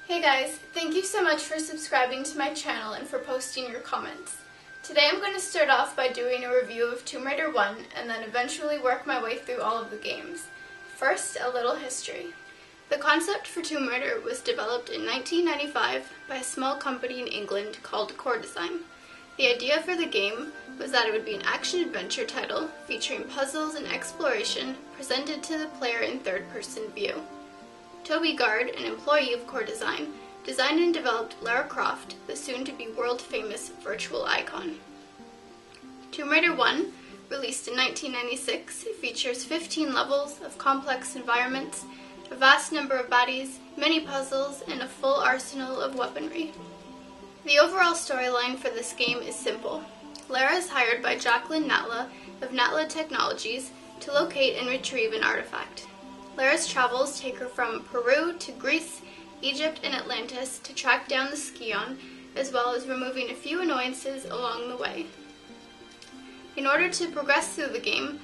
Hey guys, thank you so much for subscribing to my channel and for posting your comments. Today I'm going to start off by doing a review of Tomb Raider 1 and then eventually work my way through all of the games. First, a little history. The concept for Tomb Raider was developed in 1995 by a small company in England called Core Design. The idea for the game was that it would be an action-adventure title featuring puzzles and exploration presented to the player in third-person view. Toby Gard, an employee of Core Design, designed and developed Lara Croft, the soon-to-be world-famous virtual icon. Tomb Raider 1, released in 1996, features 15 levels of complex environments, a vast number of baddies, many puzzles, and a full arsenal of weaponry. The overall storyline for this game is simple. Lara is hired by Jacqueline Natla of Natla Technologies to locate and retrieve an artifact. Lara's travels take her from Peru to Greece, Egypt, and Atlantis to track down the Scion, as well as removing a few annoyances along the way. In order to progress through the game,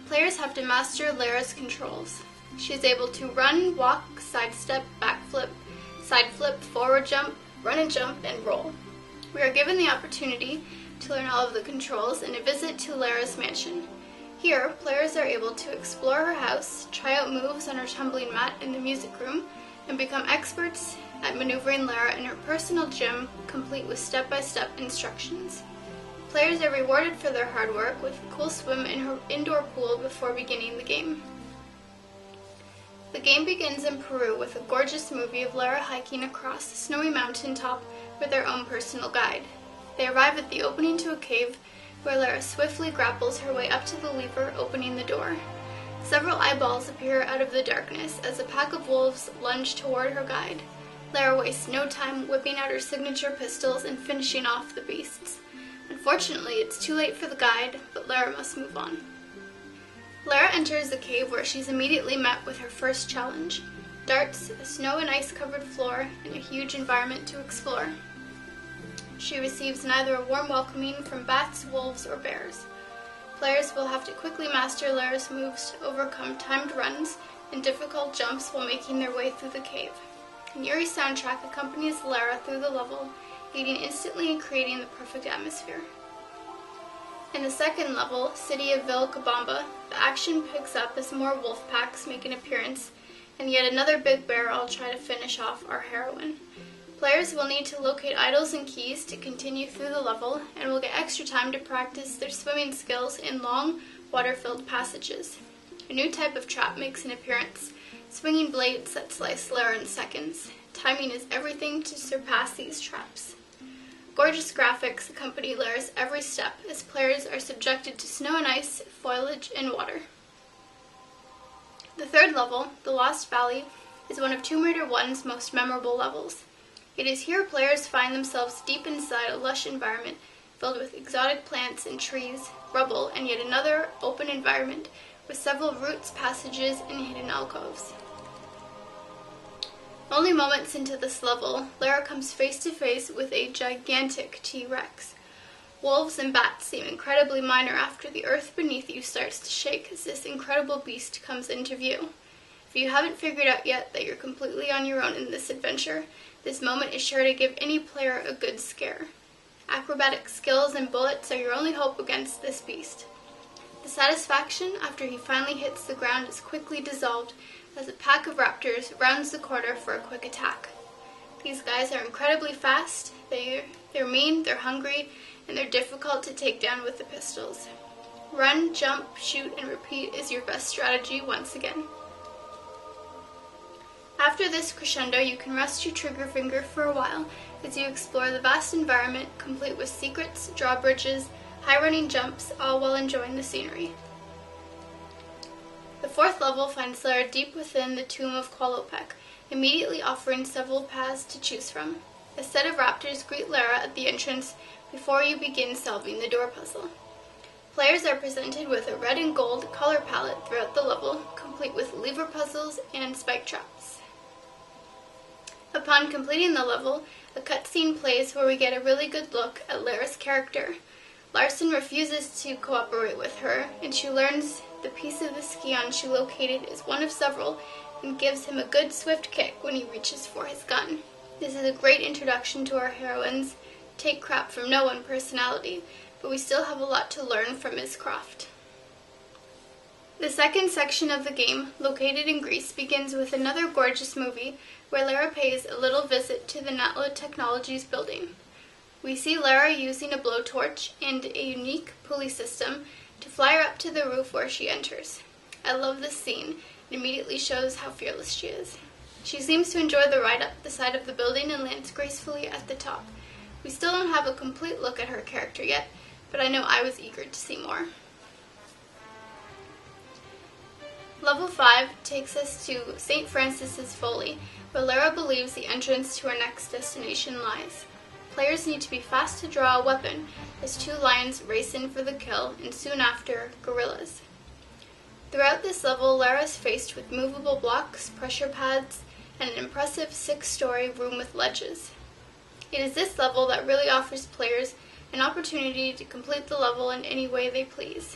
players have to master Lara's controls. She is able to run, walk, sidestep, backflip, side flip, forward jump, run and jump, and roll. We are given the opportunity to learn all of the controls in a visit to Lara's mansion. Here, players are able to explore her house, try out moves on her tumbling mat in the music room, and become experts at maneuvering Lara in her personal gym, complete with step-by-step instructions. Players are rewarded for their hard work with a cool swim in her indoor pool before beginning the game. The game begins in Peru with a gorgeous movie of Lara hiking across a snowy mountaintop with their own personal guide. They arrive at the opening to a cave where Lara swiftly grapples her way up to the lever opening the door. Several eyeballs appear out of the darkness as a pack of wolves lunge toward her guide. Lara wastes no time whipping out her signature pistols and finishing off the beasts. Unfortunately, it's too late for the guide, but Lara must move on. Lara enters the cave where she's immediately met with her first challenge: darts, a snow and ice covered floor, and a huge environment to explore. She receives neither a warm welcoming from bats, wolves, or bears. Players will have to quickly master Lara's moves to overcome timed runs and difficult jumps while making their way through the cave. An eerie soundtrack accompanies Lara through the level, aiding instantly in creating the perfect atmosphere. In the second level, City of Vilcabamba, the action picks up as more wolf packs make an appearance, and yet another big bear all try to finish off our heroine. Players will need to locate idols and keys to continue through the level, and will get extra time to practice their swimming skills in long, water-filled passages. A new type of trap makes an appearance: swinging blades that slice Lara in seconds. Timing is everything to surpass these traps. Gorgeous graphics accompany Lara's every step as players are subjected to snow and ice, foliage, and water. The third level, the Lost Valley, is one of Tomb Raider 1's most memorable levels. It is here players find themselves deep inside a lush environment filled with exotic plants and trees, rubble, and yet another open environment with several routes, passages, and hidden alcoves. Only moments into this level, Lara comes face to face with a gigantic T-Rex. Wolves and bats seem incredibly minor after the earth beneath you starts to shake as this incredible beast comes into view. If you haven't figured out yet that you're completely on your own in this adventure, this moment is sure to give any player a good scare. Acrobatic skills and bullets are your only hope against this beast. The satisfaction after he finally hits the ground is quickly dissolved as a pack of raptors rounds the corner for a quick attack. These guys are incredibly fast, they're mean, they're hungry, and they're difficult to take down with the pistols. Run, jump, shoot, and repeat is your best strategy once again. After this crescendo, you can rest your trigger finger for a while as you explore the vast environment, complete with secrets, drawbridges, high-running jumps, all while enjoying the scenery. The fourth level finds Lara deep within the tomb of Qualopec, immediately offering several paths to choose from. A set of raptors greet Lara at the entrance before you begin solving the door puzzle. Players are presented with a red and gold color palette throughout the level, complete with lever puzzles and spike traps. Upon completing the level, a cutscene plays where we get a really good look at Lara's character. Larson refuses to cooperate with her, and she learns the piece of the Scion she located is one of several and gives him a good swift kick when he reaches for his gun. This is a great introduction to our heroine's take crap from no one personality, but we still have a lot to learn from Ms. Croft. The second section of the game, located in Greece, begins with another gorgeous movie where Lair pays a little visit to the Natla Technologies building. We see Lair using a blowtorch and a unique pulley system to fly her up to the roof where she enters. I love this scene. It immediately shows how fearless she is. She seems to enjoy the ride up the side of the building and lands gracefully at the top. We still don't have a complete look at her character yet, but I know I was eager to see more. Level 5 takes us to St. Francis's Foley, where Lair believes the entrance to our next destination lies. Players need to be fast to draw a weapon, as two lions race in for the kill, and soon after, gorillas. Throughout this level, Lair is faced with movable blocks, pressure pads, and an impressive 6-story room with ledges. It is this level that really offers players an opportunity to complete the level in any way they please.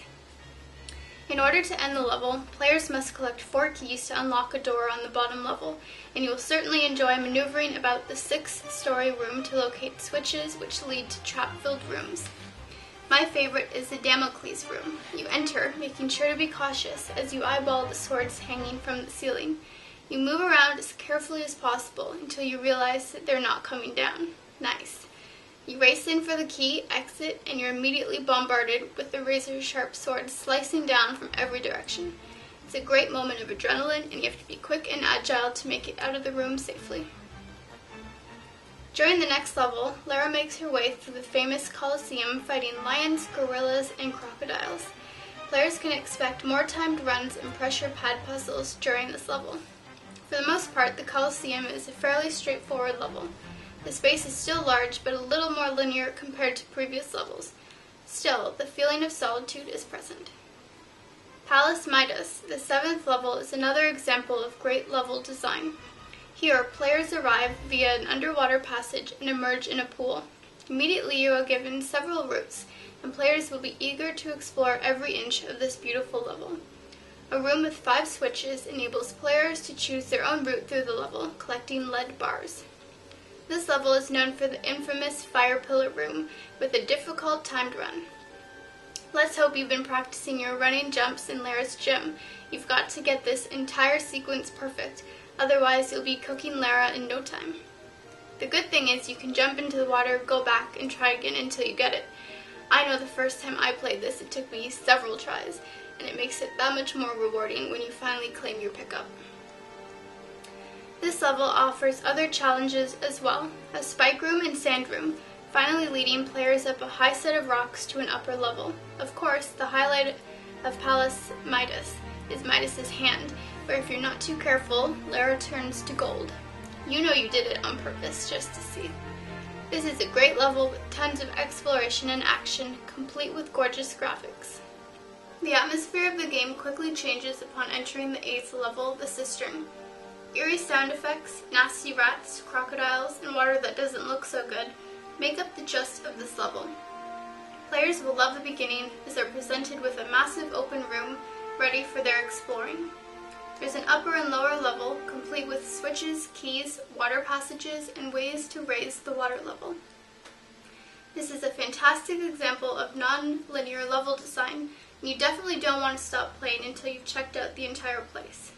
In order to end the level, players must collect 4 keys to unlock a door on the bottom level, and you will certainly enjoy maneuvering about the 6-story room to locate switches which lead to trap-filled rooms. My favorite is the Damocles room. You enter, making sure to be cautious as you eyeball the swords hanging from the ceiling. You move around as carefully as possible until you realize that they're not coming down. Nice. You race in for the key, exit, and you're immediately bombarded with the razor-sharp sword slicing down from every direction. It's a great moment of adrenaline, and you have to be quick and agile to make it out of the room safely. During the next level, Lair makes her way through the famous Colosseum fighting lions, gorillas, and crocodiles. Players can expect more timed runs and pressure pad puzzles during this level. For the most part, the Colosseum is a fairly straightforward level. The space is still large, but a little more linear compared to previous levels. Still, the feeling of solitude is present. Palace Midas, the 7th level, is another example of great level design. Here, players arrive via an underwater passage and emerge in a pool. Immediately you are given several routes, and players will be eager to explore every inch of this beautiful level. A room with 5 switches enables players to choose their own route through the level, collecting lead bars. This level is known for the infamous fire pillar room, with a difficult timed run. Let's hope you've been practicing your running jumps in Lair's gym. You've got to get this entire sequence perfect, otherwise you'll be cooking Lara in no time. The good thing is you can jump into the water, go back, and try again until you get it. I know the first time I played this it took me several tries, and it makes it that much more rewarding when you finally claim your pickup. This level offers other challenges as well, a spike room and sand room, finally leading players up a high set of rocks to an upper level. Of course, the highlight of Palace Midas is Midas's hand, where if you're not too careful, Lair turns to gold. You know you did it on purpose just to see. This is a great level with tons of exploration and action, complete with gorgeous graphics. The atmosphere of the game quickly changes upon entering the 8th level, the Cistern. Eerie sound effects, nasty rats, crocodiles, and water that doesn't look so good make up the gist of this level. Players will love the beginning as they're presented with a massive open room ready for their exploring. There's an upper and lower level complete with switches, keys, water passages, and ways to raise the water level. This is a fantastic example of non-linear level design, and you definitely don't want to stop playing until you've checked out the entire place.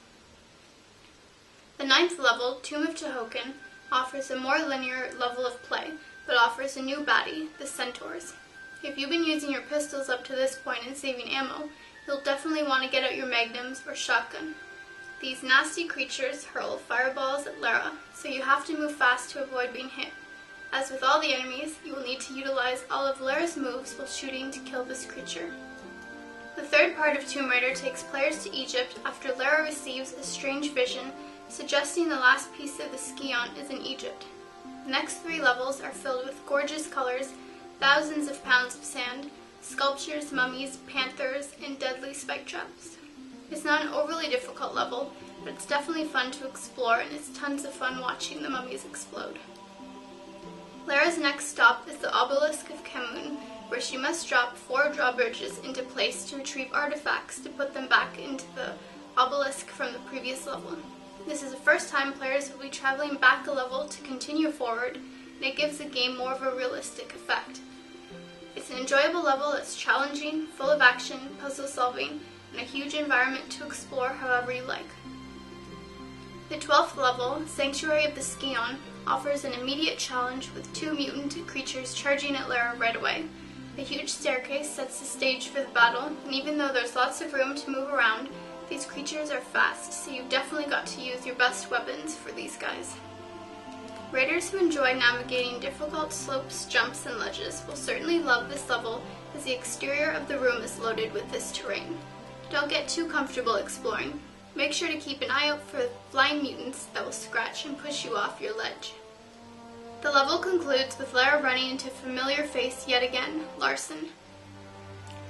The 9th level, Tomb of Tehokan, offers a more linear level of play, but offers a new baddie, the Centaurs. If you've been using your pistols up to this point and saving ammo, you'll definitely want to get out your magnums or shotgun. These nasty creatures hurl fireballs at Lara, so you have to move fast to avoid being hit. As with all the enemies, you will need to utilize all of Lara's moves while shooting to kill this creature. The third part of Tomb Raider takes players to Egypt after Lara receives a strange vision suggesting the last piece of the Skion is in Egypt. The next 3 levels are filled with gorgeous colors, thousands of pounds of sand, sculptures, mummies, panthers, and deadly spike traps. It's not an overly difficult level, but it's definitely fun to explore, and it's tons of fun watching the mummies explode. Lara's next stop is the Obelisk of Khamun, where she must drop 4 drawbridges into place to retrieve artifacts to put them back into the obelisk from the previous level. This is the first time players will be traveling back a level to continue forward, and it gives the game more of a realistic effect. It's an enjoyable level that's challenging, full of action, puzzle solving, and a huge environment to explore however you like. The 12th level, Sanctuary of the Scion, offers an immediate challenge with 2 mutant creatures charging at Lair right away. A huge staircase sets the stage for the battle, and even though there's lots of room to move around, these creatures are fast, so you've definitely got to use your best weapons for these guys. Raiders who enjoy navigating difficult slopes, jumps, and ledges will certainly love this level, as the exterior of the room is loaded with this terrain. Don't get too comfortable exploring. Make sure to keep an eye out for flying mutants that will scratch and push you off your ledge. The level concludes with Lair running into a familiar face yet again, Larson.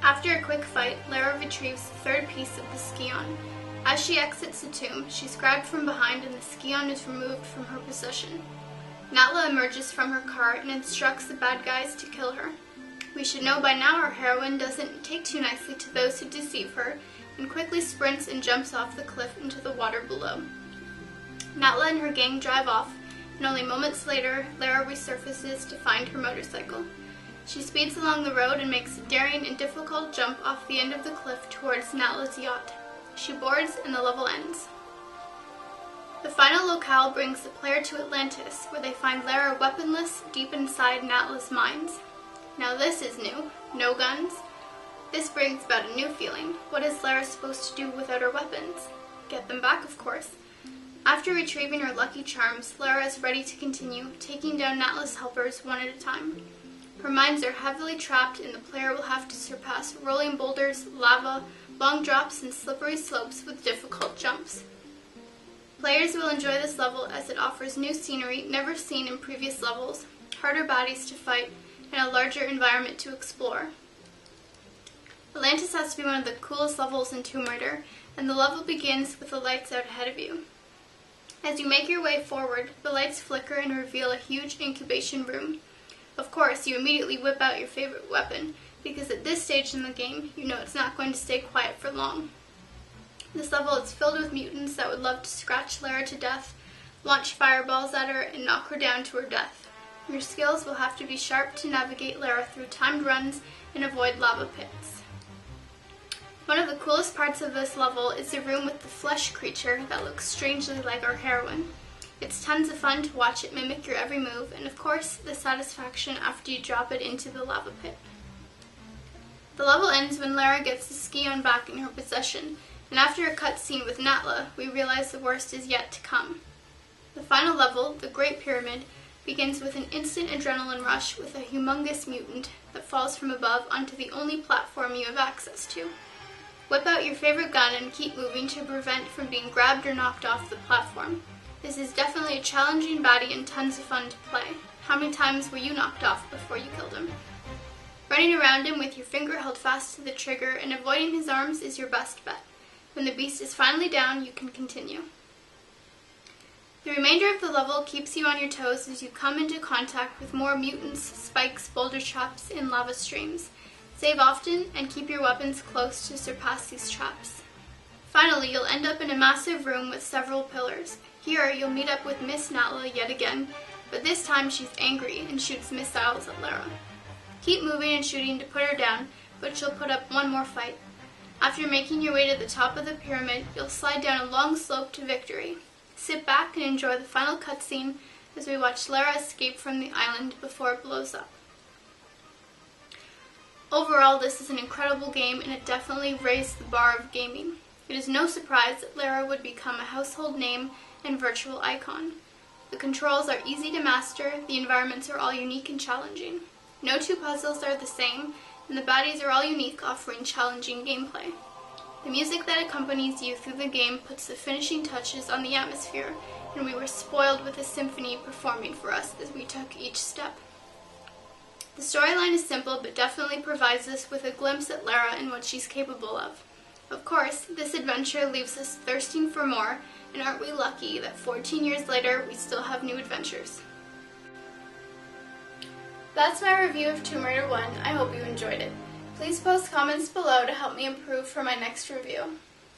After a quick fight, Lair retrieves the 3rd piece of the Scion. As she exits the tomb, she's grabbed from behind and the Scion is removed from her possession. Natla emerges from her car and instructs the bad guys to kill her. We should know by now our heroine doesn't take too nicely to those who deceive her, and quickly sprints and jumps off the cliff into the water below. Natla and her gang drive off, and only moments later, Lair resurfaces to find her motorcycle. She speeds along the road and makes a daring and difficult jump off the end of the cliff towards Natla's yacht. She boards and the level ends. The final locale brings the player to Atlantis, where they find Lair weaponless deep inside Natla's mines. Now this is new. No guns. This brings about a new feeling. What is Lair supposed to do without her weapons? Get them back, of course. After retrieving her lucky charms, Lair is ready to continue, taking down Natla's helpers one at a time. Her mines are heavily trapped and the player will have to surpass rolling boulders, lava, long drops, and slippery slopes with difficult jumps. Players will enjoy this level as it offers new scenery never seen in previous levels, harder baddies to fight, and a larger environment to explore. Atlantis has to be one of the coolest levels in Tomb Raider, and the level begins with the lights out ahead of you. As you make your way forward, the lights flicker and reveal a huge incubation room. Of course, you immediately whip out your favorite weapon, because at this stage in the game, you know it's not going to stay quiet for long. This level is filled with mutants that would love to scratch Lair to death, launch fireballs at her, and knock her down to her death. Your skills will have to be sharp to navigate Lair through timed runs and avoid lava pits. One of the coolest parts of this level is the room with the flesh creature that looks strangely like our heroine. It's tons of fun to watch it mimic your every move, and of course, the satisfaction after you drop it into the lava pit. The level ends when Lair gets the Scion back in her possession, and after a cutscene with Natla, we realize the worst is yet to come. The final level, the Great Pyramid, begins with an instant adrenaline rush with a humongous mutant that falls from above onto the only platform you have access to. Whip out your favorite gun and keep moving to prevent from being grabbed or knocked off the platform. This is definitely a challenging baddie and tons of fun to play. How many times were you knocked off before you killed him? Running around him with your finger held fast to the trigger and avoiding his arms is your best bet. When the beast is finally down, you can continue. The remainder of the level keeps you on your toes as you come into contact with more mutants, spikes, boulder traps, and lava streams. Save often and keep your weapons close to surpass these traps. Finally, you'll end up in a massive room with several pillars. Here, you'll meet up with Miss Natla yet again, but this time she's angry and shoots missiles at Lair. Keep moving and shooting to put her down, but she'll put up one more fight. After making your way to the top of the pyramid, you'll slide down a long slope to victory. Sit back and enjoy the final cutscene as we watch Lair escape from the island before it blows up. Overall, this is an incredible game and it definitely raised the bar of gaming. It is no surprise that Lair would become a household name and virtual icon. The controls are easy to master, the environments are all unique and challenging. No two puzzles are the same, and the baddies are all unique, offering challenging gameplay. The music that accompanies you through the game puts the finishing touches on the atmosphere, and we were spoiled with a symphony performing for us as we took each step. The storyline is simple, but definitely provides us with a glimpse at Lair and what she's capable of. Of course, this adventure leaves us thirsting for more, and aren't we lucky that 14 years later we still have new adventures. That's my review of Tomb Raider 1. I hope you enjoyed it. Please post comments below to help me improve for my next review.